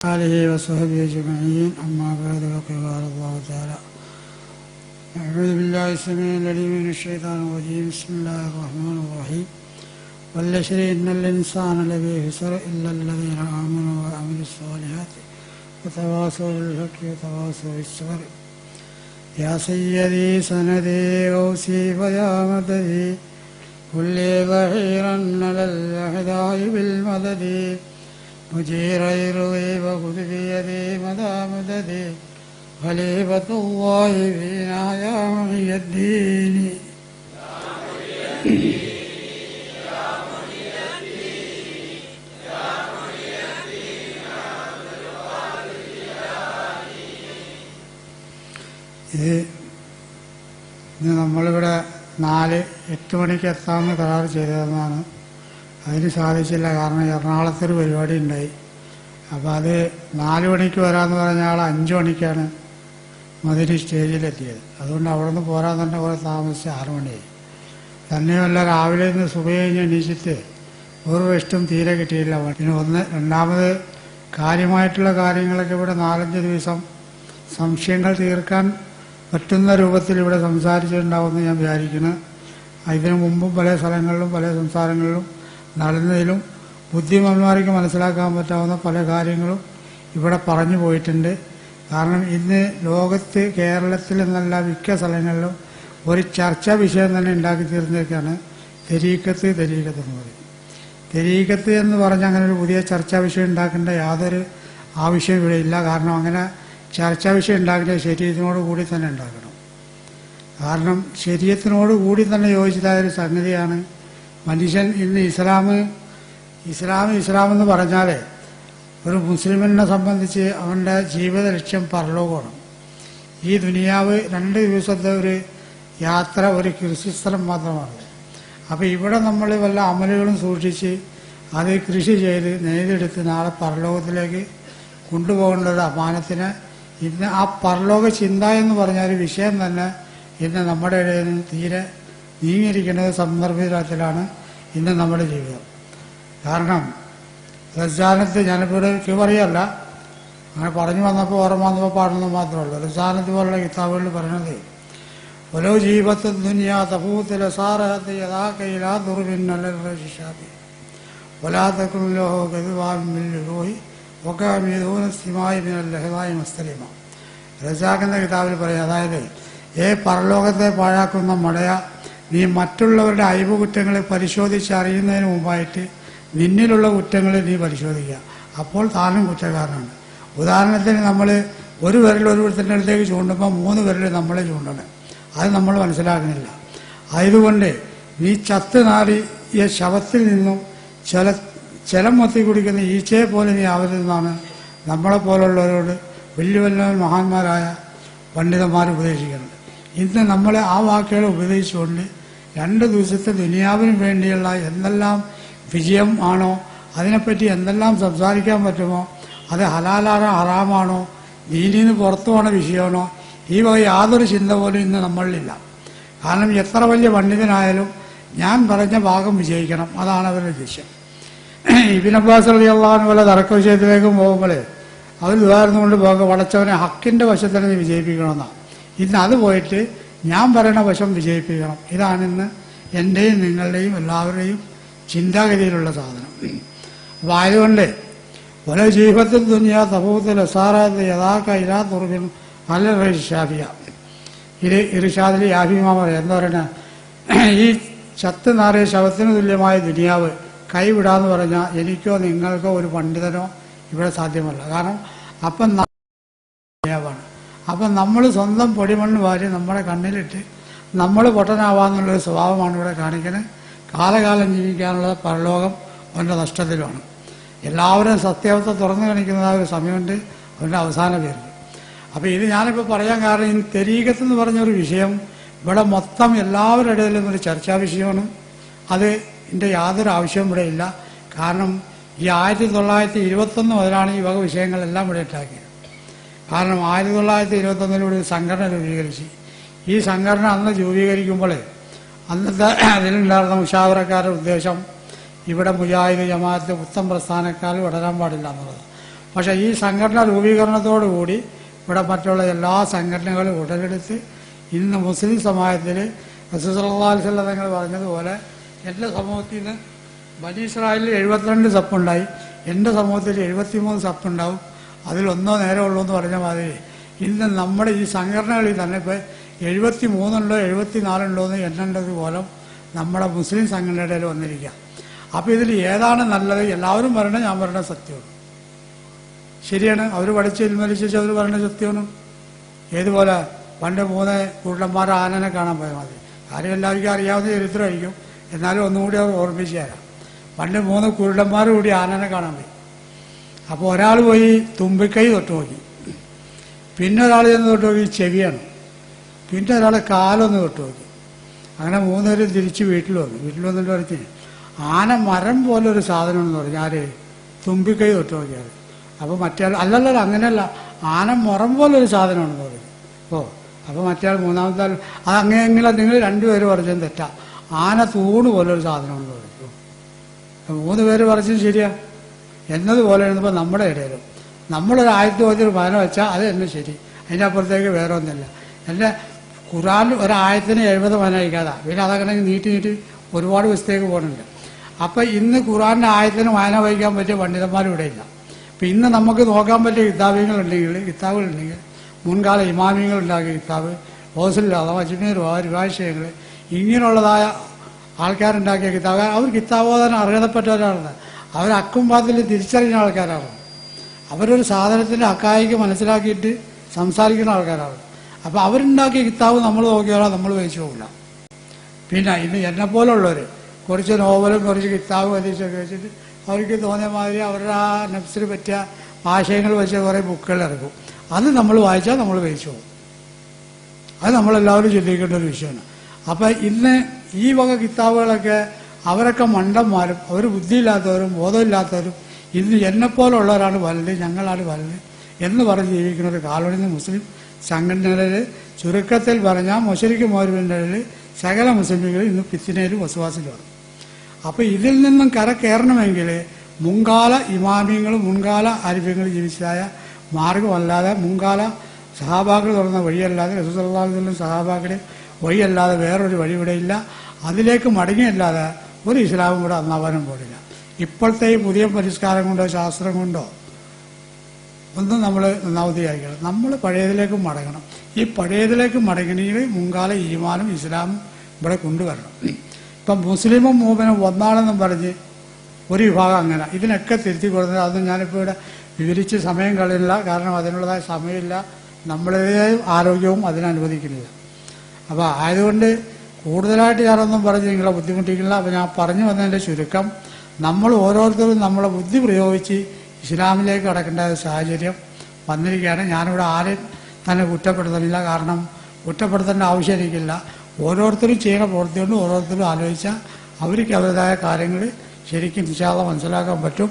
آله وصحبه أجمعين. أما بعد فقال الله تعالى: أعوذ بالله السميع العليم من الشيطان الرجيم. بسم الله الرحمن الرحيم. والعصر إن الإنسان لفي خسر إلا الذين آمنوا وعملوا الصالحات وتواصوا بالحق وتواصوا بالصبر. يا سيدي سندي غوثي فيا مددي كل ظهيرا على الأعداء بالمدد مجير يرضي وخذ بيدي مدى مددي خليفة الله فينا يا محي الدين. ഇത് നമ്മളിവിടെ 8 മണിക്ക് എത്താമെന്ന് കരാർ ചെയ്തതെന്നാണ്. അതിന് സാധിച്ചില്ല. കാരണം എറണാകുളത്തൊരു പരിപാടി ഉണ്ടായി. അപ്പോൾ അത് 4 മണിക്ക് വരാമെന്ന് പറഞ്ഞ ആൾ 5 മണിക്കാണ് മദനി സ്റ്റേജിലെത്തിയത്. അതുകൊണ്ട് അവിടെ നിന്ന് പോരാൻ തന്നെ കുറേ താമസിച്ച് 6 മണിയായി. തന്നെയുമല്ല, രാവിലെ നിന്ന് സുബഹി കഴിഞ്ഞ് എണീച്ചിട്ട് ഒരു റെസ്റ്റും തീരെ കിട്ടിയില്ല. പിന്നെ രണ്ടാമത് കാര്യമായിട്ടുള്ള കാര്യങ്ങളൊക്കെ ഇവിടെ 4-5 ദിവസം സംശയങ്ങൾ തീർക്കാൻ പറ്റുന്ന രൂപത്തിൽ ഇവിടെ സംസാരിച്ചിട്ടുണ്ടാവുമെന്ന് ഞാൻ വിചാരിക്കുന്നു. ഇതിനു മുമ്പും പല സ്ഥലങ്ങളിലും പല സംസാരങ്ങളിലും നടന്നതിലും ബുദ്ധിമാന്മാർക്ക് മനസ്സിലാക്കാൻ പറ്റാവുന്ന പല കാര്യങ്ങളും ഇവിടെ പറഞ്ഞു പോയിട്ടുണ്ട്. കാരണം ഇന്ന് ലോകത്ത്, കേരളത്തിൽ എന്നല്ല മിക്ക സ്ഥലങ്ങളിലും ഒരു ചർച്ചാ വിഷയം തന്നെ ഉണ്ടാക്കി തീർന്നേക്കാണ് തെരീക്കത്ത് എന്ന് പറയും. തെരീക്കത്ത് എന്ന് പറഞ്ഞ് അങ്ങനെ ഒരു പുതിയ ചർച്ചാ വിഷയം ഉണ്ടാക്കേണ്ട യാതൊരു ആവശ്യം ഇവിടെ ഇല്ല. കാരണം അങ്ങനെ ചർച്ചാ വിഷയം ഉണ്ടാക്കേണ്ടത് ശരീരത്തിനോട് കൂടി തന്നെ ഉണ്ടാക്കണം. കാരണം ശരീരത്തിനോട് കൂടി തന്നെ യോജിച്ചതായൊരു സംഗതിയാണ് മനുഷ്യൻ. ഇന്ന് ഇസ്ലാം എന്ന് പറഞ്ഞാൽ ഒരു മുസ്ലിമിനെ സംബന്ധിച്ച് അവൻ്റെ ജീവിത ലക്ഷ്യം പരലോകമാണ്. ഈ ദുനിയാവ് 2 ദിവസത്തെ ഒരു യാത്ര, ഒരു കൃഷിസ്ഥലം മാത്രമാണ്. അപ്പോൾ ഇവിടെ നമ്മൾ വല്ല അമലുകളും സൂക്ഷിച്ച് അത് കൃഷി ചെയ്ത് നെയ്തെടുത്ത് നാളെ പരലോകത്തിലേക്ക് കൊണ്ടുപോകേണ്ടത് അമാനത്തിന്. ഇന്ന് ആ പരലോക ചിന്ത എന്ന് പറഞ്ഞൊരു വിഷയം തന്നെ ഇന്ന് നമ്മുടെ ഇടയിൽ നിന്ന് തീരെ നീങ്ങിയിരിക്കുന്നത് സന്ദർഭത്തിലാണ് ഇന്ന് നമ്മുടെ ജീവിതം. കാരണം റസാനത്ത്, ഞാനിപ്പോൾ പറയല്ല, അങ്ങനെ പറഞ്ഞു വന്നപ്പോൾ ഓർമ്മ വന്നപ്പോൾ പാടുന്നത് മാത്രമേ ഉള്ളൂ. റസാനത്ത് പോലുള്ള കിതാബുകളിൽ പറയുന്നത് ഓരോ ജീവിതത്തെ ദുനിയാ തപൂത്തിലെ സാറഹത്ത് യഥാക്കയിലാ ദുർബിന്നല്ലാബി വലാത്തക്കുലോഹോ ഗതുവാഹി ഒക്കാമീതൂനസ്ഥിമായി ലഹവായി മസ്തലിമ. റസാഖിന്റെ കിതാബിൽ പറയും, അതായത് പരലോകത്തെ പാഴാക്കുന്ന മടയ, നീ മറ്റുള്ളവരുടെ അയവ് കുറ്റങ്ങളെ പരിശോധിച്ചറിയുന്നതിന് മുമ്പായിട്ട് നിന്നിലുള്ള കുറ്റങ്ങളെ നീ പരിശോധിക്കുക. അപ്പോൾ താനും കുറ്റക്കാരനാണ്. ഉദാഹരണത്തിന് നമ്മൾ ഒരു വിരൽ ഒരുത്തൻ്റെ അടുത്തേക്ക് ചൂണ്ടുമ്പോൾ 3 വിരൽ നമ്മളെ ചൂണ്ടണം. അത് നമ്മൾ മനസ്സിലാക്കുന്നില്ല. ആയതുകൊണ്ട് നീ ചത്ത് നാറിയ ശവത്തിൽ നിന്നും ജലം മൊത്തി കുടിക്കുന്ന ഈച്ചയെ പോലെ നീ ആവരുതെന്നാണ് നമ്മളെപ്പോലുള്ളവരോട് വലിയ മഹാന്മാരായ പണ്ഡിതന്മാർ ഉപദേശിക്കുന്നത്. ഇന്ന് നമ്മളെ ആ വാക്കുകൾ ഉപദേശിച്ചുകൊണ്ട് 2 ദിവസത്തെ ദുനിയാവിന് വേണ്ടിയുള്ള എന്തെല്ലാം വിജയം ആണോ, അതിനെപ്പറ്റി എന്തെല്ലാം സംസാരിക്കാൻ പറ്റുമോ, അത് ഹലാലാണോ ഹറാമാണോ, ദീനിന്ന് പുറത്തു പോണ വിഷയമാണോ, ഈ വക യാതൊരു ചിന്ത പോലും ഇന്ന് നമ്മളിലില്ല. കാരണം എത്ര വലിയ പണ്ഡിതനായാലും ഞാൻ പറഞ്ഞ ഭാഗം വിജയിക്കണം, അതാണ് അവരുടെ ലക്ഷ്യം. ഇബ്നു അബ്ബാസ് റളിയല്ലാഹു അൻഹു പോലെ തർക്ക വിഷയത്തിലേക്ക് പോകുമ്പോൾ അവർ ഉദാഹരണകൊണ്ട് പോകുക, വളച്ചവനെ ഹക്കിന്റെ വശത്തിന് നീ വിജയിപ്പിക്കണമെന്നാണ്. ഇന്ന് അത് പോയിട്ട് ഞാൻ പറയുന്ന വശം വിജയിപ്പിക്കണം. ഇതാണ് ഇന്ന് എൻ്റെയും നിങ്ങളുടെയും എല്ലാവരുടെയും ചിന്താഗതിയിലുള്ള സാധനം. അപ്പോൾ ആയതുകൊണ്ട് പല ജീവിതത്തിൽ ദുനിയാ തപൂത്തിൽ അസാറാത്ത് യഥാക്ക ഇലാ തുറബിൻ അല്ല ഷാഫിയ. ഇത് ഇർഷാദിൽ യാഫിമാ പറയാം. എന്താ പറയുക, ഈ ചത്ത് നാറിയ ശവത്തിന് തുല്യമായ ദുനിയാവ് കൈവിടാന്ന് പറഞ്ഞാൽ എനിക്കോ നിങ്ങൾക്കോ ഒരു പണ്ഡിതനോ ഇവിടെ സാധ്യമല്ല. കാരണം അപ്പം ദുനിയാവാണ്. അപ്പം നമ്മൾ സ്വന്തം പൊടിമണ്ണ് വാരി നമ്മുടെ കണ്ണിലിട്ട് നമ്മൾ പൊട്ടനാവാന്നുള്ളൊരു സ്വഭാവമാണ് ഇവിടെ കാണിക്കുന്നത്. കാലകാലം ജീവിക്കാനുള്ള പരലോകം അവൻ്റെ നഷ്ടത്തിലുമാണ്. എല്ലാവരും സത്യാവസ്ഥ തുറന്നു കാണിക്കുന്ന ഒരു സമയമുണ്ട് അവൻ്റെ അവസാന പേരിൽ. അപ്പോൾ ഇത് ഞാനിപ്പോൾ പറയാൻ കാരണം, ഈ തെരീഖത്ത് എന്ന് പറഞ്ഞൊരു വിഷയം ഇവിടെ മൊത്തം എല്ലാവരുടെ ഇടയിലും ഒരു ചർച്ചാ വിഷയമാണ്. അത് ഇതിൻ്റെ യാതൊരു ആവശ്യവും ഇവിടെ ഇല്ല. കാരണം ഈ 1921 മുതലാണ് ഈ വക വിഷയങ്ങളെല്ലാം ഇവിടെ ഉണ്ടാക്കിയത്. കാരണം 1921 ഒരു സംഘടന രൂപീകരിച്ച്, ഈ സംഘടന അന്ന് രൂപീകരിക്കുമ്പോൾ അന്നത്തെ അതിലുണ്ടായിരുന്ന മുഷാവറക്കാരുടെ ഉദ്ദേശം ഇവിടെ മുജാഹിദ് ജമാഅത്ത് ഉത്തം പ്രസ്ഥാനക്കാർ വളരാൻ പാടില്ല എന്നുള്ളത്. പക്ഷേ ഈ സംഘടന രൂപീകരണത്തോടുകൂടി ഇവിടെ മറ്റുള്ള എല്ലാ സംഘടനകളും ഉടലെടുത്ത് ഇന്ന് മുസ്ലിം സമാജത്തിൽ റസൂൽ സല്ലല്ലാഹു അലൈഹി വസല്ലം തങ്ങൾ പറഞ്ഞതുപോലെ എൻ്റെ സമൂഹത്തിൽ നിന്ന് ബനി ഇസ്രായേലിൽ 72 സപ്പുണ്ടായി, എൻ്റെ സമൂഹത്തിൽ 73 സപ്പുണ്ടാവും, അതിലൊന്നോ നേരെ ഉള്ളൂ എന്ന് പറഞ്ഞ മാതിരി ഇന്ന് നമ്മുടെ ഈ സംഘടനകളിൽ തന്നെ ഇപ്പോൾ 73 ഉണ്ടോ 74 ഉണ്ടോ എന്ന് എണ്ണേണ്ടത് പോലെ നമ്മുടെ മുസ്ലിം സംഘടനയുടെ വന്നിരിക്കുക. അപ്പോൾ ഇതിൽ ഏതാണ് നല്ലത്? എല്ലാവരും പറയണത് ഞാൻ പറയുന്ന സത്യമാണ്, ശരിയാണ്. അവർ പഠിച്ച് ഇൽമലിച്ച് അവർ പറയുന്ന സത്യമാണ്. ഏതുപോലെ പണ്ട് 3 കുരുടന്മാർ ആനനെ കാണാൻ പോയാൽ മതി. കാര്യം എല്ലാവർക്കും അറിയാവുന്ന ചരിത്രമായിരിക്കും, എന്നാലും ഒന്നുകൂടി അവർ ഓർമ്മിച്ച് തരാം. പണ്ട് 3 കുരുടന്മാർ കൂടി ആനനെ കാണാൻ പോയി. അപ്പോൾ ഒരാൾ പോയി തുമ്പിക്കൈ തൊട്ട് നോക്കി, പിന്നെ ഒരാൾ ചെന്ന് തൊട്ട് നോക്കി ചെവിയാണ്, പിന്നെ ഒരാൾ കാലൊന്ന് തൊട്ട് നോക്കി. അങ്ങനെ 3 പേരും തിരിച്ച് വീട്ടിൽ വന്നിട്ട് പറഞ്ഞ് ആന മരം പോലൊരു സാധനമെന്ന് പറഞ്ഞു. ആര്? തുമ്പിക്കൈ തൊട്ട് നോക്കിയാൽ. അപ്പോൾ മറ്റേ ആൾ അല്ലല്ലോ അങ്ങനെയല്ല, ആന മുറം പോലൊരു സാധനമാണെന്ന് പറഞ്ഞു. അപ്പോൾ മറ്റേ ആൾ മൂന്നാമത്തെ ആൾ അത് അങ്ങനെയെങ്കിലും നിങ്ങൾ 2 പേര് പറഞ്ഞതും തെറ്റാ, ആന തൂണ് പോലൊരു സാധനമാണെന്ന് പറഞ്ഞു. 3 പേര് പറഞ്ഞത് ശരിയാ എന്നതുപോലെ എഴുതുമ്പോൾ നമ്മുടെ ഇടയിലും നമ്മളൊരു ആയത്ത് ഒരു പന വെച്ചാൽ അത് തന്നെ ശരി, അതിൻ്റെ അപ്പുറത്തേക്ക് വേറെ ഒന്നുമില്ല. എൻ്റെ ഖുർആൻ ഒരായത്തിന് 70 പന വയ്ക്കാതാ, പിന്നെ അതങ്ങനെ നീട്ടി ഒരുപാട് ദിവസത്തേക്ക് പോകുന്നുണ്ട്. അപ്പം ഇന്ന് ഖുർആൻ്റെ ആയത്തിന് വായന വഹിക്കാൻ പറ്റിയ പണ്ഡിതന്മാരും ഇവിടെ ഇല്ല. അപ്പം ഇന്ന് നമുക്ക് നോക്കാൻ പറ്റിയ കിതാബുകളുണ്ടെങ്കിൽ മുൻകാല ഇമാമിയങ്ങൾ ഉണ്ടാക്കിയ കിതാബ്, ഹോസൽ അഥവാ അജ്മീർ വിവാശയങ്ങൾ, ഇങ്ങനെയുള്ളതായ ആൾക്കാരുണ്ടാക്കിയ കിതാബ്, അവർ കിതാബോധന അർഹതപ്പെട്ടവരാണ്. അവർ അക്കും പാത്തിൽ തിരിച്ചറിയുന്ന ആൾക്കാരാണ്. അവരൊരു സാധനത്തിൻ്റെ അക്കായിക്ക് മനസ്സിലാക്കിയിട്ട് സംസാരിക്കുന്ന ആൾക്കാരാണ്. അപ്പോൾ അവരുണ്ടാക്കിയ കിതാബ് നമ്മൾ നോക്കിയാലോ നമ്മൾ വായിച്ചു പോകില്ല. പിന്നെ ഇന്ന് എന്നെപ്പോലുള്ളവർ കുറച്ച് നോവലും കുറച്ച് കിതാബ് പരീക്ഷയൊക്കെ വെച്ചിട്ട് അവർക്ക് തോന്നിയ മാതിരി അവരുടെ ആ നഫ്സിന് പറ്റിയ ആശയങ്ങൾ വെച്ച കുറേ ബുക്കുകൾ ഇറക്കും. അത് നമ്മൾ വായിച്ചാൽ നമ്മൾ വായിച്ചു പോകും. അത് നമ്മളെല്ലാവരും ചിന്തിക്കേണ്ട ഒരു വിഷയമാണ്. അപ്പം ഇന്ന് ഈ വക കിതാബുകളൊക്കെ അവരൊക്കെ മണ്ടന്മാരും അവർ ബുദ്ധിയില്ലാത്തവരും ബോധമില്ലാത്തവരും ഇന്ന് എന്നെപ്പോലുള്ളവരാണ് വലുത്, ഞങ്ങളാണ് വലുത് എന്ന് പറഞ്ഞ് ജീവിക്കുന്ന ഒരു കാലൊഴിഞ്ഞ മുസ്ലിം സംഘടനകളിൽ ചുരുക്കത്തിൽ പറഞ്ഞാൽ മുശരിക്ക് മൗലവികളിൽ സകല മുസ്ലിമുകൾ ഇന്ന് ഫിത്നയിലും വസ്വാസിലുമാണ്. അപ്പോൾ ഇതിൽ നിന്നും കരകയറണമെങ്കിൽ മുൻകാല ഇമാമിയങ്ങളും മുൻകാല ആരിഫ്യങ്ങളും ജീവിച്ചതായ മാർഗമല്ലാതെ മുൻകാല സഹാബാക്കൾ തുറന്ന വഴിയല്ലാതെ റസൂൽ സല്ലല്ലാഹു അലൈഹി വസല്ലം സഹാബാക്കളുടെ വഴിയല്ലാതെ വേറൊരു വഴി ഇവിടെ ഇല്ല. അതിലേക്ക് മടങ്ങിയല്ലാതെ ഒരു ഇസ്ലാമും കൂടെ നന്നാവാനും പോലില്ല. ഇപ്പോഴത്തെ ഈ പുതിയ പരിഷ്കാരം കൊണ്ടോ ശാസ്ത്രം കൊണ്ടോ ഒന്നും നമ്മൾ നന്നാവുകയായിരിക്കണം. നമ്മൾ പഴയതിലേക്ക് മടങ്ങണം. ഈ പഴയതിലേക്ക് മടങ്ങണമെങ്കിൽ മുൻകാല ഈമാനും ഇസ്ലാമും ഇവിടെ കൊണ്ടുവരണം. ഇപ്പം മുസ്ലിമും മൂമിനും ഒന്നാണെന്നും പറഞ്ഞ് ഒരു വിഭാഗം അങ്ങനെ ഇതിനൊക്കെ തിരുത്തി കൊടുക്കുന്നത് അതൊന്നും ഞാനിപ്പോൾ ഇവിടെ വിവരിച്ച് സമയം കളയില്ല, കാരണം അതിനുള്ളതായ സമയമില്ല, നമ്മുടേതായ ആരോഗ്യവും അതിനനുവദിക്കുന്നില്ല. അപ്പോൾ ആയതുകൊണ്ട് കൂടുതലായിട്ട് ഞാനൊന്നും പറഞ്ഞ് നിങ്ങളെ ബുദ്ധിമുട്ടിക്കില്ല. അപ്പോൾ ഞാൻ പറഞ്ഞു വന്നതിൻ്റെ ചുരുക്കം, നമ്മൾ ഓരോരുത്തരും നമ്മളെ ബുദ്ധി പ്രയോഗിച്ച് ഇസ്ലാമിലേക്ക് കടക്കേണ്ട സാഹചര്യം വന്നിരിക്കുകയാണ്. ഞാനിവിടെ ആരെയും തന്നെ കുറ്റപ്പെടുത്തുന്നില്ല, കാരണം കുറ്റപ്പെടുത്തേണ്ട ആവശ്യം എനിക്കില്ല. ഓരോരുത്തരും ചെയ്യുന്ന പ്രവൃത്തി കൊണ്ട് ഓരോരുത്തരും ആലോചിച്ചാൽ അവർക്ക് അവരുടേതായ കാര്യങ്ങൾ ശരിക്കും നിശ്ചാദം മനസ്സിലാക്കാൻ പറ്റും.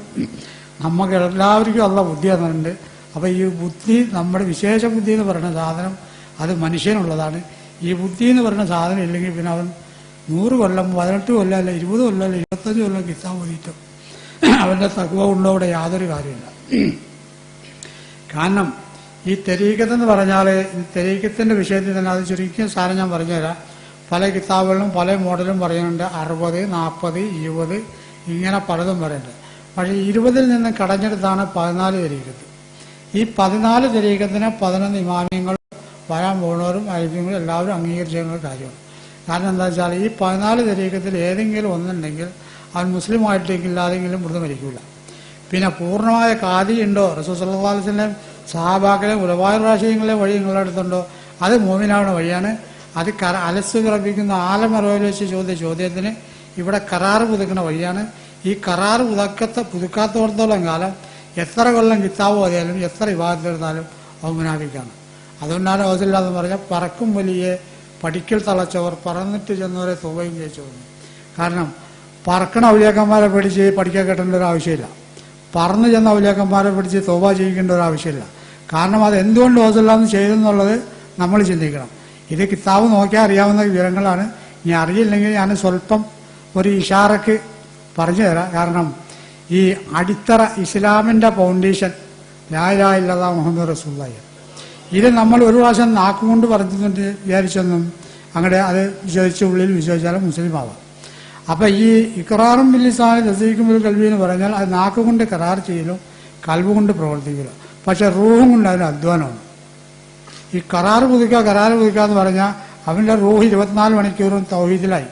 നമുക്ക് എല്ലാവർക്കും ഉള്ള ബുദ്ധി തന്നിട്ടുണ്ട്. അപ്പോൾ ഈ ബുദ്ധി നമ്മുടെ വിശേഷ ബുദ്ധി എന്ന് പറയുന്ന സാധനം അത് മനുഷ്യനുള്ളതാണ്. ഈ ബുദ്ധി എന്ന് പറയുന്ന സാധനം ഇല്ലെങ്കിൽ പിന്നെ അവൻ 100 കൊല്ലം 18 കൊല്ലം അല്ല 20 കൊല്ലം അല്ല 25 കൊല്ലം കിത്താൻ പോയിട്ടും അവൻ്റെ തഖ്വ ഉണ്ടോ അവിടെ യാതൊരു കാര്യമില്ല. കാരണം ഈ തെരീഖത്ത് പറഞ്ഞാൽ തെരീഖത്തിൻ്റെ വിഷയത്തിൽ തന്നെ അത് ചുരുക്കിയ സാധനം ഞാൻ പറഞ്ഞുതരാം. പല കിതാബുകളിലും പല മോഡലും പറയുന്നുണ്ട്. 60, 40, 20 ഇങ്ങനെ പലതും പറയുന്നുണ്ട്. പക്ഷേ 20-ൽ നിന്ന് കടഞ്ഞെടുത്താണ് 14 തെരീഖത്ത്. ഈ 14 തെരീഖത്തിന് 11 ഇമാമിയങ്ങളും വരാൻ പോകുന്നവരും ആയിരിക്കും എല്ലാവരും അംഗീകരിച്ചിരുന്ന കാര്യമാണ്. കാരണം എന്താ വെച്ചാൽ ഈ 14 തെരീഖത്തിൽ ഏതെങ്കിലും ഒന്നുണ്ടെങ്കിൽ അവൻ മുസ്ലിമായിട്ടില്ലാതെങ്കിലും മൃദു മരിക്കില്ല. പിന്നെ പൂർണ്ണമായ കാദി ഉണ്ടോ റസൂൽ സല്ലല്ലാഹു അലൈഹി വസല്ലം സഹാബാക്കളെ ഉലവായ റാഷിദീങ്ങളെ വഴി നിങ്ങളുടെ അടുത്തുണ്ടോ? അത് മോമിനാവുന്ന വഴിയാണ്. അത് അലസ് വിറപ്പിക്കുന്ന ആലമറയിൽ വെച്ച് ചോദ്യത്തിന് ഇവിടെ കരാറ് പുതുക്കുന്ന വഴിയാണ്. ഈ കരാറ് പുതുക്കാത്തോടത്തോളം കാലം എത്ര കൊല്ലം കിതാബ് ഓതിയാലും എത്ര വിവാദത്തിലെടുത്താലും അവൻ മുനാഫിക്കാണ്. അതുകൊണ്ടാണ് ഓസില്ലാന്ന് പറഞ്ഞാൽ പറക്കും വലിയ പഠിക്കൽ തളച്ചവർ പറന്നിട്ട് ചെന്നവരെ തുകയും ജയിച്ചു പോകുന്നു. കാരണം പറക്കണ ഔലിയാക്കന്മാരെ പിടിച്ച് പഠിക്കാൻ കെട്ടേണ്ട ഒരു ആവശ്യമില്ല, പറന്നു ചെന്ന ഔലിയാക്കന്മാരെ പിടിച്ച് തോബ ചെയ്യിക്കേണ്ട ഒരു ആവശ്യമില്ല. കാരണം അത് എന്തുകൊണ്ട് ഓസില്ലാന്ന് ചെയ്തെന്നുള്ളത് നമ്മൾ ചിന്തിക്കണം. ഇത് കിതാബ് നോക്കിയാൽ അറിയാവുന്ന വിവരങ്ങളാണ്. ഇനി അറിയില്ലെങ്കിൽ ഞാൻ സ്വല്പം ഒരു ഇഷാറക്ക് പറഞ്ഞു തരാം. കാരണം ഈ അടിത്തറ ഇസ്ലാമിൻ്റെ ഫൗണ്ടേഷൻ ലാ ഇലാഹ ഇല്ലല്ലാഹ് മുഹമ്മദ് റസൂലുള്ളാഹി. ഇത് നമ്മൾ ഒരു പ്രാവശ്യം നാക്കുകൊണ്ട് പറഞ്ഞിട്ട് വിചാരിച്ചൊന്നും അങ്ങനെ അത് വിശ്വസിച്ച ഉള്ളിൽ വിശ്വസിച്ചാലും മുസ്ലിം ആവാം. അപ്പം ഈ ഇഖ്റാറും ബിൽ ലിസാനി തസ്ദീഖും ബിൽ ഖൽബി എന്ന് പറഞ്ഞാൽ അത് നാക്കുകൊണ്ട് കരാർ ചെയ്യലും കൽബ് കൊണ്ട് പ്രവർത്തിക്കലും. പക്ഷെ റൂഹും കൊണ്ട് അതിന് അധ്വാനമാണ്. ഈ കരാർ പുതുക്കുക എന്ന് പറഞ്ഞാൽ അവൻ്റെ റൂഹ് 24 മണിക്കൂറും തൗഹീദിലായി.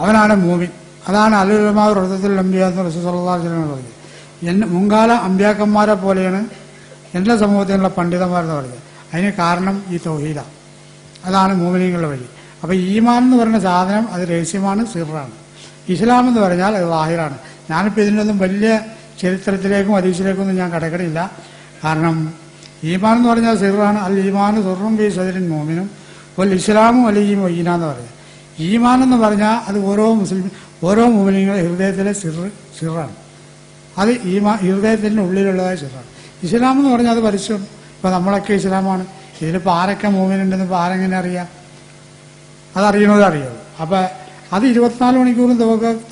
അവനാണ് മൂമിൻ. അതാണ് അലുലമാ റസൂലുൽ അംബിയാ എന്ന് റസൂൽ സല്ലല്ലാഹു അലൈഹി വസല്ലം പറഞ്ഞത്. മുൻകാല അമ്പ്യാക്കന്മാരെ പോലെയാണ് എൻ്റെ സമൂഹത്തിലുള്ള പണ്ഡിതന്മാരെന്ന് പറഞ്ഞത്. അതിന് കാരണം ഈ തൗഹീദാണ്. അതാണ് മൂമിനീങ്ങളുടെ വഴി. അപ്പോൾ ഈമാൻ എന്ന് പറയുന്ന സാധനം അത് രഹസ്യമാണ്, സിറാണ്. ഇസ്ലാം എന്ന് പറഞ്ഞാൽ അത് ലാഹിറാണ്. ഞാനിപ്പോൾ ഇതിനൊന്നും വലിയ ചരിത്രത്തിലേക്കും ഹദീസിലേക്കൊന്നും ഞാൻ കടക്കടില്ല. കാരണം ഈമാൻ എന്ന് പറഞ്ഞാൽ സിറാണ്. അൽ ഈമാൻ സുറും ബി സദരിൻ മോമിനും ഇസ്ലാമും അലിയും ഒയ്യന എന്ന് പറയുന്നത്. ഈമാൻ എന്ന് പറഞ്ഞാൽ അത് ഓരോ മോമിനിങ്ങളുടെ ഹൃദയത്തിലെ സിറാണ്. അത് ഹൃദയത്തിൻ്റെ ഉള്ളിലുള്ളതായ സിറാണ്. ഇസ്ലാം എന്ന് പറഞ്ഞാൽ അത് പരിശുദ്ധം. ഇപ്പം നമ്മളൊക്കെ ഇസ്ലാമാണ്. ഇതിലിപ്പോൾ ആരൊക്കെ മോമിനുണ്ടെന്ന് ഇപ്പോൾ ആരെങ്ങനെ അറിയാം? അതറിയണത് അറിയുള്ളൂ. അപ്പം അത് 24 മണിക്കൂറും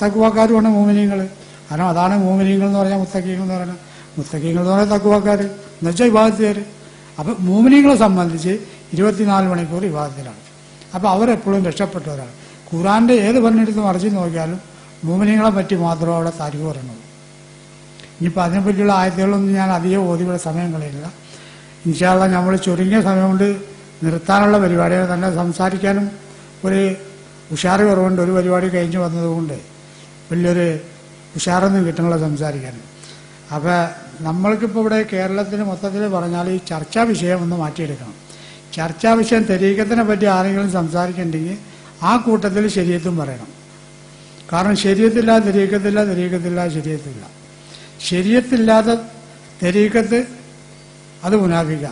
തക്കുവാക്കാരുമാണ് മോമിനിയങ്ങൾ. കാരണം അതാണ് മോമിനിയങ്ങൾ എന്ന് പറഞ്ഞാൽ മുത്തക്കീങ്ങൾ എന്ന് പറഞ്ഞാൽ. മുത്തക്കീങ്ങൾ എന്ന് പറഞ്ഞാൽ തക്കുവാക്കാർ എന്നുവെച്ചാൽ വിവാദത്തുകാർ. അപ്പം മോമിനിയങ്ങളെ സംബന്ധിച്ച് 24 മണിക്കൂർ വിവാദത്തിലാണ്. അപ്പോൾ അവരെപ്പോഴും രക്ഷപ്പെട്ടവരാണ്. ഖുർആന്റെ ഏത് പറഞ്ഞെടുത്ത് മറിച്ച് നോക്കിയാലും മോമിനിയങ്ങളെ പറ്റി മാത്രമേ അവിടെ താരിഖ് പറയുന്നുള്ളൂ. ഇനിയിപ്പോൾ അതിനെപ്പറ്റിയുള്ള ആയത്തുകളൊന്നും ഞാൻ അധികം ഓതിയുടെ സമയം കളയില്ല. ഇൻഷാ അല്ലാഹ് നമ്മൾ ചുരുങ്ങിയ സമയം കൊണ്ട് നിർത്താനുള്ള പരിപാടികൾ തന്നെ. സംസാരിക്കാനും ഒരു ഉഷാറ് കുറവുണ്ട്. ഒരു പരിപാടി കഴിഞ്ഞ് വന്നതുകൊണ്ട് വലിയൊരു ഉഷാറൊന്നും കിട്ടണല്ലോ സംസാരിക്കാനും. അപ്പോൾ നമ്മൾക്കിപ്പോൾ ഇവിടെ കേരളത്തിന് മൊത്തത്തിൽ പറഞ്ഞാൽ ഈ ചർച്ചാ വിഷയം ഒന്ന് മാറ്റിയെടുക്കണം. ചർച്ചാ വിഷയം തരീഖത്തിനെ പറ്റി ആരെങ്കിലും സംസാരിക്കണ്ടെങ്കിൽ ആ കൂട്ടത്തിൽ ശരീഅത്തും പറയണം. കാരണം ശരീഅത്തില്ല തരീഖത്തില്ല, തരീഖത്തില്ല ശരീഅത്തില്ല. ശരീഅത്തില്ലാത്ത തരീഖത്ത് അത് മുനാഫിക്ക.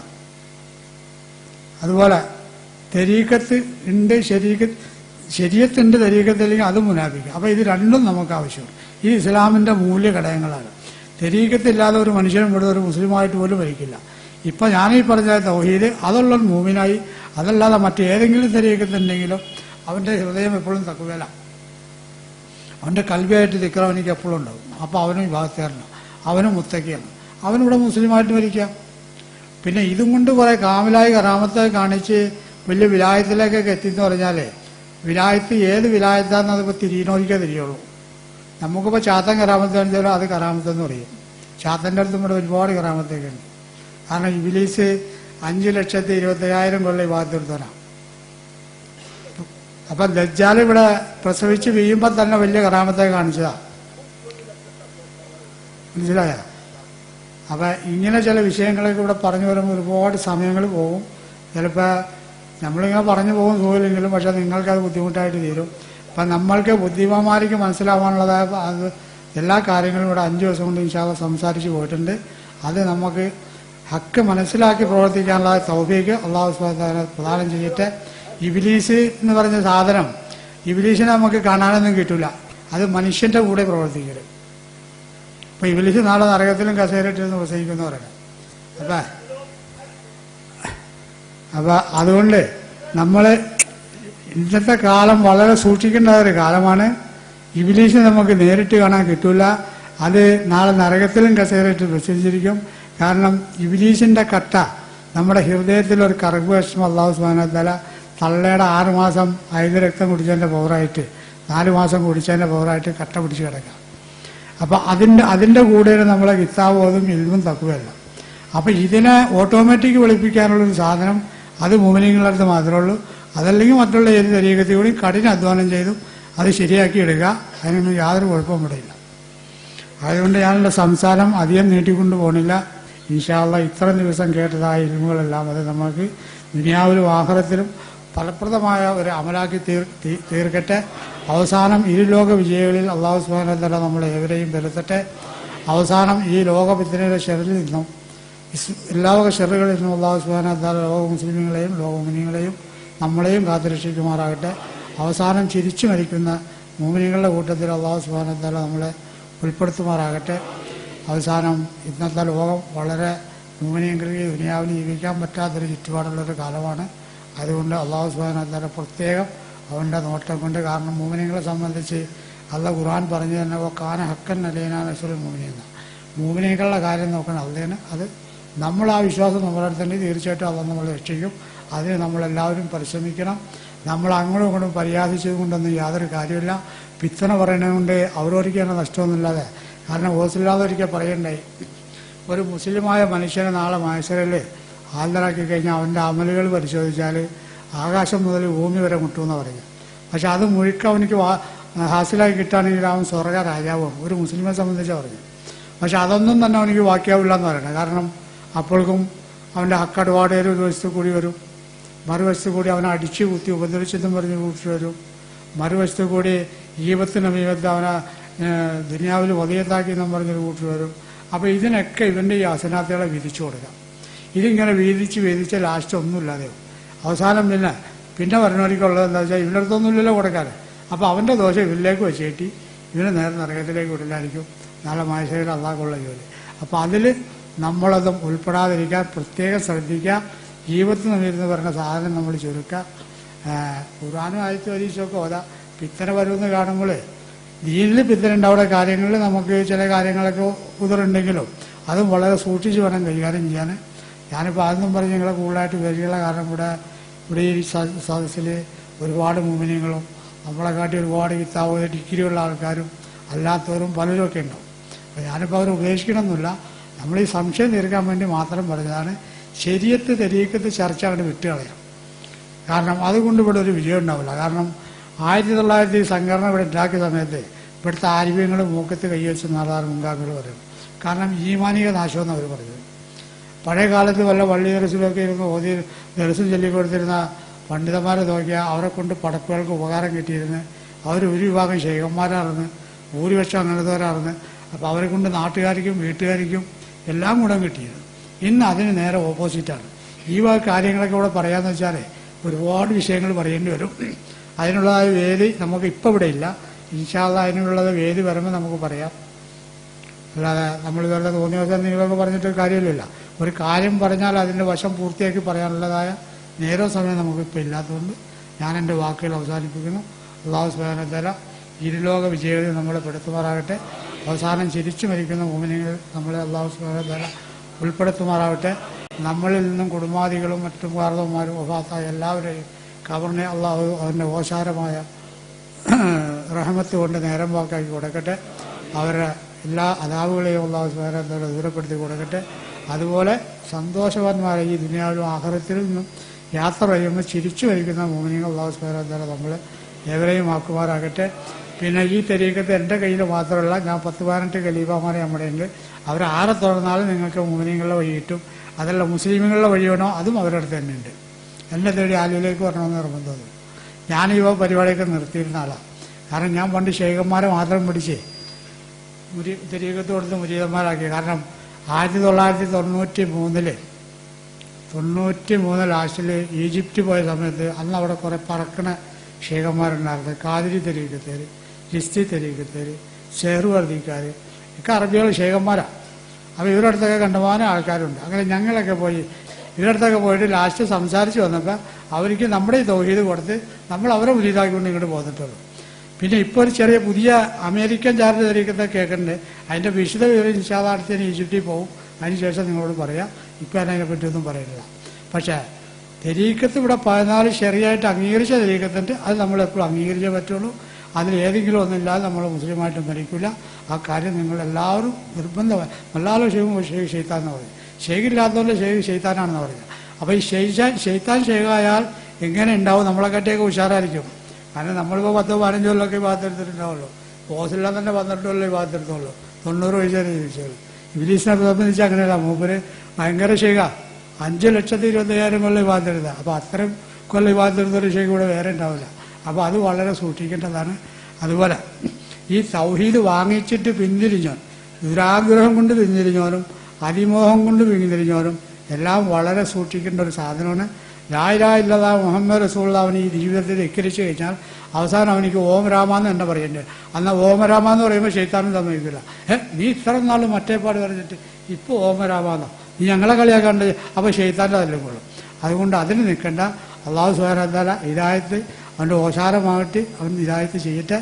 അതുപോലെ തരീഖത്ത് ഉണ്ട്, ശരീഅത്തുണ്ട്, തരീഖത്തില്ലെങ്കിൽ അത് മുനാഫിക്ക. അപ്പോൾ ഇത് രണ്ടും നമുക്ക് ആവശ്യമാണ്. ഈ ഇസ്ലാമിൻ്റെ മൂല്യ ഘടകങ്ങളാണ്. തരീഖത്തില്ലാതെ ഒരു മനുഷ്യനും ഇവിടെ ഒരു മുസ്ലിമായിട്ട് പോലും ഭരിക്കില്ല. ഇപ്പം ഞാനീ പറഞ്ഞ തൗഹീദ് അതുള്ള മൂമിനായി. അതല്ലാതെ മറ്റേതെങ്കിലും തരീഖത്തുണ്ടെങ്കിലും അവൻ്റെ ഹൃദയം എപ്പോഴും തക്കുവേല, അവൻ്റെ കൽബിയായിട്ട് ദിക്ർ അവനിക്ക് എപ്പോഴും ഉണ്ടാവും. അപ്പോൾ അവനും വിഭാഗത്തുകാരനാണ്, അവനും മുത്തക്കിയാണ്, അവനിവിടെ മുസ്ലിമായിട്ട് ഭരിക്കാം. പിന്നെ ഇതും കൊണ്ട് കുറേ കാമിലായി കറാമത്തെ കാണിച്ച് വലിയ വിലായത്തിലേക്കൊക്കെ എത്തിയെന്ന് പറഞ്ഞാൽ വിലായത്ത് ഏത് വിലായത്താന്ന് അതിപ്പോൾ തിരിയണോരിക്കേ തിരിയുള്ളൂ. നമുക്കിപ്പോൾ ചാത്തൻ കറാമത്ത് കാണിച്ചാലും അത് കറാമത്തെന്ന് പറയും. ചാത്തൻ്റെ അടുത്തും ഇവിടെ ഒരുപാട് കറാമത്തൊക്കെ ഉണ്ട്. കാരണം ഇബ്ലീസ് 5,25,000 കൊല്ലം വിഭാഗത്തെടുത്തവനാണ്. അപ്പം ദജ്ജാൽ ഇവിടെ പ്രസവിച്ച് വീഴുമ്പോൾ തന്നെ വലിയ കറാമത്തെ കാണിച്ചതാ. മനസ്സിലായ? അപ്പം ഇങ്ങനെ ചില വിഷയങ്ങളൊക്കെ ഇവിടെ പറഞ്ഞു വരുമ്പോൾ ഒരുപാട് സമയങ്ങൾ പോകും. ചിലപ്പോൾ നമ്മളിങ്ങനെ പറഞ്ഞു പോകും സുഖമില്ലെങ്കിലും, പക്ഷെ നിങ്ങൾക്കത് ബുദ്ധിമുട്ടായിട്ട് തീരും. അപ്പം നമ്മൾക്ക് ബുദ്ധിമാന്മാർക്ക് മനസ്സിലാവാനുള്ളതായ അത് എല്ലാ കാര്യങ്ങളും ഇവിടെ 5 ദിവസം കൊണ്ട് ഇൻഷാ അല്ലാഹ് സംസാരിച്ച് പോയിട്ടുണ്ട്. അത് നമുക്ക് ഹക്ക് മനസ്സിലാക്കി പ്രവർത്തിക്കാനുള്ള തൗഫീഖ് അല്ലാഹു സുബ്ഹാനഹു വ തആല പ്രദാനം ചെയ്യട്ടെ. ഇബ്ലീസ് എന്ന് പറഞ്ഞ സാധനം, ഇബ്ലീസിനെ നമുക്ക് കാണാനൊന്നും കിട്ടില്ല. അത് മനുഷ്യൻ്റെ കൂടെ പ്രവർത്തിക്കരുത്. ഇപ്പം ഇബ്ലീസ് നാളെ നരകത്തിലും കസേരയിട്ടിരുന്ന് പ്രസംഗിക്കുന്നവരാണ്. അപ്പം അതുകൊണ്ട് നമ്മൾ ഇന്നത്തെ കാലം വളരെ സൂക്ഷിക്കേണ്ട ഒരു കാലമാണ്. ഇബ്ലീസിനെ നമുക്ക് നേരിട്ട് കാണാൻ കിട്ടില്ല. അത് നാളെ നരകത്തിലും കസേരയിട്ട് പ്രസംഗിച്ചിരിക്കും. കാരണം ഇബ്ലീസിൻ്റെ കട്ട നമ്മുടെ ഹൃദയത്തിലൊരു കറുപ്പ് വിഷമം അല്ലാഹു സുബ്ഹാനഹു വ തആല തള്ളയുടെ 6 മാസം അയവ് രക്തം കുടിച്ചതിൻ്റെ പവറായിട്ട് 4 മാസം കുടിച്ചതിൻ്റെ പവറായിട്ട് കട്ട പിടിച്ച് കിടക്കാം. അപ്പം അതിൻ്റെ കൂടെ നമ്മളെ കിതാബോധം ഇൽമും തഖ്വയല്ല. അപ്പം ഇതിനെ ഓട്ടോമാറ്റിക് വെളുപ്പിക്കാനുള്ളൊരു സാധനം അത് മുഅ്മിനീങ്ങളുടെ അടുത്ത് മാത്രമേ ഉള്ളൂ. അതല്ലെങ്കിൽ മറ്റുള്ള ഏത് തരീഖത്തിലൂടെയും കഠിന അധ്വാനം ചെയ്തും അത് ശരിയാക്കി എടുക്കുക. അതിനൊന്നും യാതൊരു കുഴപ്പവും ഇവിടെയില്ല. അതുകൊണ്ട് ഞാനുള്ള സംസാരം അധികം നീട്ടിക്കൊണ്ട് പോകണില്ല. ഇൻഷാ അല്ലാഹ് ഇത്രയും ദിവസം കേട്ടതായ ഇൽമുകളെല്ലാം അത് നമുക്ക് ദുനിയാവിലും ആഖിറത്തിലും ഫലപ്രദമായ ഒരു അമലാക്കി തീർക്കട്ടെ. അവസാനം ഈ ലോക വിജയികളിൽ അല്ലാഹു സുബ്ഹാനഹു വ തആല നമ്മളെ ഏവരെയും പെടുത്തട്ടെ. അവസാനം ഈ ലോക ഫിത്നയുടെ ശർറിൽ നിന്നും എല്ലാ വക ശർറുകളിൽ നിന്നും അല്ലാഹു സുബ്ഹാനഹു വ തആല ലോക മുസ്ലിമീങ്ങളെയും ലോക മുഅ്മിനീങ്ങളെയും നമ്മളെയും കാത്തുരക്ഷിക്കുമാറാകട്ടെ. അവസാനം ചിരിച്ചു മരിക്കുന്ന മുഅ്മിനീങ്ങളുടെ കൂട്ടത്തിൽ അല്ലാഹു സുബ്ഹാനഹു വ തആല നമ്മളെ ഉൾപ്പെടുത്തുമാറാകട്ടെ. അവസാനം ഇന്നത്തെ ലോകം വളരെ മുഅ്മിനീങ്ങൾക്ക് ദുനിയാവിൽ ജീവിക്കാൻ പറ്റാത്തൊരു ചുറ്റുപാടുള്ളൊരു കാലമാണ്. അതുകൊണ്ട് അല്ലാഹു സുബ്ഹാനഹു വ തആല പ്രത്യേകം അവൻ്റെ നോട്ടം കൊണ്ട്, കാരണം മുഅ്മിനീങ്ങളെ സംബന്ധിച്ച് അല്ലാഹു ഖുർആൻ പറഞ്ഞു തന്നെ കാന ഹക്കൻ അലൈനാ നസ്റുൽ മുഅ്മിനീൻ, മുഅ്മിനീങ്ങളുടെ കാര്യം നോക്കണം അള്ളേന്. അത് നമ്മൾ ആ വിശ്വാസം നമ്മളടുത്തുണ്ടെങ്കിൽ തീർച്ചയായിട്ടും അത് നമ്മൾ രക്ഷിക്കും. അതിന് നമ്മളെല്ലാവരും പരിശ്രമിക്കണം. നമ്മൾ അങ്ങോട്ടും ഇങ്ങോട്ടും പരിയാദിച്ചത് കൊണ്ടൊന്നും യാതൊരു കാര്യമില്ല. പിത്തന പറയുന്നത് കൊണ്ട് അവരൊരിക്കലും നഷ്ടമൊന്നുമില്ലാതെ. കാരണം ഓസില്ലാതെ ഒരിക്കൽ പറയണ്ടായി, ഒരു മുസ്ലിമായ മനുഷ്യനെ നാളെ മഹ്ശറിൽ ഹാജരാക്കി കഴിഞ്ഞാൽ അവൻ്റെ അമലുകൾ പരിശോധിച്ചാൽ ആകാശം മുതൽ ഭൂമി വരെ മുട്ടുമെന്ന് പറയും. പക്ഷെ അത് മുഴുക്ക അവനിക്ക് ഹാസിലായി കിട്ടുകയാണെങ്കിൽ അവൻ സ്വർഗ രാജാവും ഒരു മുസ്ലിമെ സംബന്ധിച്ച് പറഞ്ഞു. പക്ഷെ അതൊന്നും തന്നെ അവനിക്ക് ബാക്കിയാവില്ല എന്ന് പറയണം. കാരണം അപ്പോഴേക്കും അവൻ്റെ ഹക്കടപാടേര് ഒരു വശത്ത് കൂടി വരും, മറുവശത്ത് കൂടി അവനെ അടിച്ചു കുത്തി ഉപദ്രവിച്ചെന്നും പറഞ്ഞ് കൂട്ടി വരും, മറുവശത്ത് കൂടി ഈപത്തിന് മീപത്ത് അവനെ ദുനിയാവിൽ വധിയത്താക്കി എന്നും പറഞ്ഞൊരു കൂട്ടി വരും. അപ്പോൾ ഇതിനൊക്കെ ഇവൻ്റെ ഈ ഹസനാത്തുകളെ വിധിച്ചു കൊടുക്കാം. ഇതിങ്ങനെ വീതിച്ച് ലാസ്റ്റ് ഒന്നുമില്ലാതെയോ അവസാനം പിന്നെ പറഞ്ഞവരിക്കുള്ളത് എന്താ വെച്ചാൽ ഇവൻ്റെ അടുത്തൊന്നുമില്ലല്ലോ കൊടുക്കാൻ. അപ്പോൾ അവൻ്റെ ദോഷം ഇവരിലേക്ക് വെച്ചേറ്റി ഇവനെ നേരെ നരകത്തിലേക്ക് വിടലായിരിക്കും നാളെ മഹ്ശറിൽ അള്ളാഹുള്ള ജോലി. അപ്പോൾ അതിൽ നമ്മളതും ഉൾപ്പെടാതിരിക്കാൻ പ്രത്യേകം ശ്രദ്ധിക്കുക. ജീവിതത്തിൽ നിന്നിരുന്ന് പറഞ്ഞ സാധനം നമ്മൾ ചുരുക്കുക. ഖുർആനും ആയത്ത് ഹദീസൊക്കെ ഓതാ. പിത്തന വരുമെന്ന് കാണുമ്പോൾ ദീനിൽ പിത്തനുണ്ടാവുന്ന കാര്യങ്ങളിൽ നമുക്ക് ചില കാര്യങ്ങളൊക്കെ കുതിറുണ്ടെങ്കിലും അതും വളരെ സൂക്ഷിച്ച് വേണം കൈകാര്യം ചെയ്യാൻ. ഞാനിപ്പോൾ അതൊന്നും പറഞ്ഞ് നിങ്ങളെ കൂടുതലായിട്ട് വരികയുള്ള കാരണം ഇവിടെ ഈ സദസ്സിൽ ഒരുപാട് മുഅ്മിനീങ്ങളും നമ്മളെ കാട്ടി ഒരുപാട് കിതാബ് ഡിഗ്രിയുള്ള ആൾക്കാരും അല്ലാത്തവരും പലരുമൊക്കെ ഉണ്ടാവും. അപ്പോൾ ഞാനിപ്പോൾ അവരെ ഉപേക്ഷിക്കണമെന്നില്ല, നമ്മൾ ഈ സംശയം തീർക്കാൻ വേണ്ടി മാത്രം പറഞ്ഞതാണ്. ശരീഅത്ത് തരീഖത്ത് ചർച്ച അങ്ങോട്ട് വിട്ടുകളയാം. കാരണം അതുകൊണ്ട് ഇവിടെ ഒരു വിജയം ഉണ്ടാവില്ല. കാരണം 1900 സംഘടന ഇവിടെ ഉണ്ടാക്കിയ സമയത്ത് ഇവിടുത്തെ ആരിഫ്യങ്ങൾ മൂക്കത്ത് കൈവച്ച് നാടാർ മുൻകാക്കൾ പറയും. കാരണം ഈമാനിക നാശമെന്ന് അവർ പറയുന്നത്. പഴയ കാലത്ത് വല്ല പള്ളി ദർസിലൊക്കെ ഇരുന്ന് ഓതി ദർസും ചൊല്ലിക്കൊടുത്തിരുന്ന പണ്ഡിതന്മാരെ നോക്കിയാൽ അവരെ കൊണ്ട് പടക്കുകൾക്ക് ഉപകാരം കിട്ടിയിരുന്ന് അവർ ഒരു വിഭാഗം ശൈഖന്മാരാണെന്ന് ഭൂരിപക്ഷം അങ്ങനത്തവരാണെന്ന്. അപ്പോൾ അവരെ കൊണ്ട് നാട്ടുകാർക്കും വീട്ടുകാർക്കും എല്ലാം ഗുണം കിട്ടിയിരുന്നു. ഇന്ന് അതിന് നേരെ ഓപ്പോസിറ്റാണ്. ഈ വക കാര്യങ്ങളൊക്കെ ഇവിടെ പറയാമെന്ന് വെച്ചാൽ ഒരുപാട് വിഷയങ്ങൾ പറയേണ്ടി വരും. അതിനുള്ളതായ വേദി നമുക്ക് ഇപ്പോൾ ഇവിടെ ഇല്ല. ഇൻഷാ അല്ലാഹ് അതിനുള്ളത് വേദി വരുമ്പോൾ നമുക്ക് പറയാം. അല്ലാതെ നമ്മൾ ഇവരുടെ തോന്നിയ ദിവസം നിങ്ങളൊക്കെ പറഞ്ഞിട്ട് കാര്യമില്ല. ഒരു കാര്യം പറഞ്ഞാൽ അതിൻ്റെ വശം പൂർത്തിയാക്കി പറയാനുള്ളതായ നേരവും സമയം നമുക്കിപ്പോൾ ഇല്ലാത്തതുകൊണ്ട് ഞാൻ എൻ്റെ വാക്കുകൾ അവസാനിപ്പിക്കുന്നു. അല്ലാഹു സുബ്ഹാനഹു വ തആല ഇരുലോക വിജയത്തിൽ നമ്മളെ പെടുത്തുമാറാകട്ടെ. അവസാനം ചിരിച്ചു മരിക്കുന്ന മുഅ്മിനീങ്ങൾ നമ്മളെ അല്ലാഹു സുബ്ഹാനഹു വ തആല ഉൾപ്പെടുത്തുമാറാകട്ടെ. നമ്മളിൽ നിന്നും കുടുംബാദികളും മറ്റും കാരണവന്മാരും വഫാത്തായ എല്ലാവരെയും ഖബറിനെ അള്ളാഹു അവൻ്റെ ഓശാരമായ റഹ്മത്ത് കൊണ്ട് നേരം വാക്കാക്കി കൊടുക്കട്ടെ. അവരുടെ എല്ലാ അദാബുകളെയും അള്ളാഹു സുബ്ഹാനഹു വ തആല ദൂരപ്പെടുത്തി കൊടുക്കട്ടെ. അതുപോലെ സന്തോഷവാന്മാരെ ഈ ദുനിയാവിലും ആഖിറത്തിൽ നിന്നും യാത്ര ചെയ്യുമ്പോൾ ചിരിച്ചു വരിക്കുന്ന മുഅ്മിനീങ്ങൾ അള്ളാഹു സുബ്ഹാനഹു വ തആല നമ്മൾ ഏവരെയും ആക്കുമാറാകട്ടെ. പിന്നെ ഈ തരീഖത്ത് എൻ്റെ കയ്യിൽ മാത്രമല്ല, ഞാൻ 10-18 ഖലീഫമാരെ നമ്മുടെ ഉണ്ട്. അവർ ആരെ തുറന്നാലും നിങ്ങൾക്ക് മുഅ്മിനീങ്ങളുടെ വഴി കിട്ടും. അതല്ല മുസ്ലിമുകളുടെ വഴി വേണോ അതും അവരുടെ അടുത്ത് തന്നെ ഉണ്ട്. എന്നെ തേടി ആലുവിലേക്ക് വരണമെന്ന് നിർബന്ധമൊന്നും. ഞാനീ പരിപാടിയൊക്കെ നിർത്തിയിരുന്ന ആളാണ്. കാരണം ഞാൻ പണ്ട് ശൈഖന്മാരെ മാത്രം പിടിച്ച് തരീഖത്ത് കൊടുത്ത് മുരീദന്മാരാക്കി. കാരണം 1993 ലാസ്റ്റിൽ ഈജിപ്റ്റ് പോയ സമയത്ത് അന്ന് അവിടെ കുറേ പറക്കണ ശൈഖന്മാരുണ്ടായിരുന്നു. ഖാദിരി തരീഖത്തേര്, ചിസ്തി തരീഖത്തേര്, ഷെഹർവർദിക്കാർ ഒക്കെ അറബികൾ ശൈഖന്മാരാണ്. അപ്പോൾ ഇവരുടെ അടുത്തൊക്കെ കണ്ടുപോകാൻ ആൾക്കാരുണ്ട്. അങ്ങനെ ഞങ്ങളൊക്കെ പോയി ഇവരുടെ അടുത്തൊക്കെ പോയിട്ട് ലാസ്റ്റ് സംസാരിച്ച് വന്നപ്പോൾ അവർക്ക് നമ്മുടെ ഈ തൗഹീദ് കൊടുത്ത് നമ്മൾ അവരെ മുരീദാക്കിക്കൊണ്ട് ഇങ്ങോട്ട് പോന്നിട്ടുള്ളൂ. പിന്നെ ഇപ്പോൾ ഒരു ചെറിയ പുതിയ അമേരിക്കൻ ചാർജ് തരീഖത്തെ കേൾക്കുന്നുണ്ട്. അതിൻ്റെ വിശദ വിവരം ഇൻഷാ അല്ലാഹ് അടുത്തതിന് ഈജിപ്തിൽ പോകും. അതിനുശേഷം നിങ്ങളോട് പറയാം. ഇപ്പോൾ അതിനെ പറ്റിയൊന്നും പറയുന്നില്ല. പക്ഷേ തരീഖത്ത് ഇവിടെ 14 ശരിയായിട്ട് അംഗീകരിച്ച തരീഖത്തുണ്ട്. അത് നമ്മളെപ്പോഴും അംഗീകരിച്ചേ പറ്റുള്ളൂ. അതിലേതെങ്കിലും ഒന്നുമില്ലാതെ നമ്മൾ മുസ്ലിമായിട്ട് മരിക്കില്ല. ആ കാര്യം നിങ്ങളെല്ലാവരും നിർബന്ധമായി. നല്ലാലോ ഷെയ്ഖ് ഷെയ്ത്താന്ന് പറയും. ഷെയ്ഖില്ലാത്തവൻ്റെ ഷെയ്ഖ് ഷെയ്ത്താനാണെന്ന് പറയുന്നത്. അപ്പോൾ ഈ ഷെയ്ത്താൻ ഷെയ്ഖായാൽ എങ്ങനെ ഉണ്ടാവും? നമ്മളെക്കാട്ടിയൊക്കെ ഉഷാറായിരിക്കും. കാരണം നമ്മളിപ്പോൾ 10-15 കൊല്ലമൊക്കെ ഭാഗത്തെടുത്തിട്ടുണ്ടാവുള്ളൂ. ഓസില്ലാൻ തന്നെ 12 കൊല്ലം ഭാഗത്തെടുത്തുള്ളൂ. 90 വയസ്സാണ് ജീവിച്ചത്. ഇബ്ലീസിനെ സംബന്ധിച്ച് അങ്ങനെയല്ല. മൂപ്പര് ഭയങ്കര ഷെയ്ഖാ. 5,25,000 കൊല്ലം ഭാഗത്തെടുത്ത. അപ്പോൾ അത്രയും കൊല്ലം ഭാഗത്തെടുത്തൊരു ഷെയ്ഖ് ഇവിടെ വേറെ ഉണ്ടാവില്ല. അപ്പോൾ അത് വളരെ സൂക്ഷിക്കേണ്ടതാണ്. അതുപോലെ ഈ തൗഹീദ് വാങ്ങിച്ചിട്ട് പിന്തിരിഞ്ഞോൻ, ദുരാഗ്രഹം കൊണ്ട് പിന്തിരിഞ്ഞോനും അതിമോഹം കൊണ്ട് പിന്തിരിഞ്ഞോനും എല്ലാം വളരെ സൂക്ഷിക്കേണ്ട ഒരു സാധനമാണ്. ലാ ഇലാഹ ഇല്ലല്ലാഹ് മുഹമ്മദ് റസൂലുള്ളാഹ് അവന് ഈ ജീവിതത്തിൽ ധിക്കരിച്ചു കഴിഞ്ഞാൽ അവസാനം അവനിക്ക് ഓം രാമാന്ന് തന്നെ പറയേണ്ടത്. എന്നാൽ ഓമരാമാന്ന് പറയുമ്പോൾ ശൈത്താനും സമ്മതിക്കില്ല. നീ ഇത്ര നാൾ മറ്റേപ്പാട് പറഞ്ഞിട്ട് ഇപ്പോൾ ഓമരാമാന്നോ, നീ ഞങ്ങളെ കളിയാക്കാണ്ട്, അപ്പോൾ ശൈത്താൻ്റെ തല്ലും കൊള്ളും. അതുകൊണ്ട് അതിന് നിൽക്കേണ്ട. അല്ലാഹു സുബ്ഹാനഹു വ തആല ഹിദായത്ത് അവൻ്റെ ഓശാരമാകട്ടെ, അവൻ ഹിദായത്ത് ചെയ്യട്ടെ.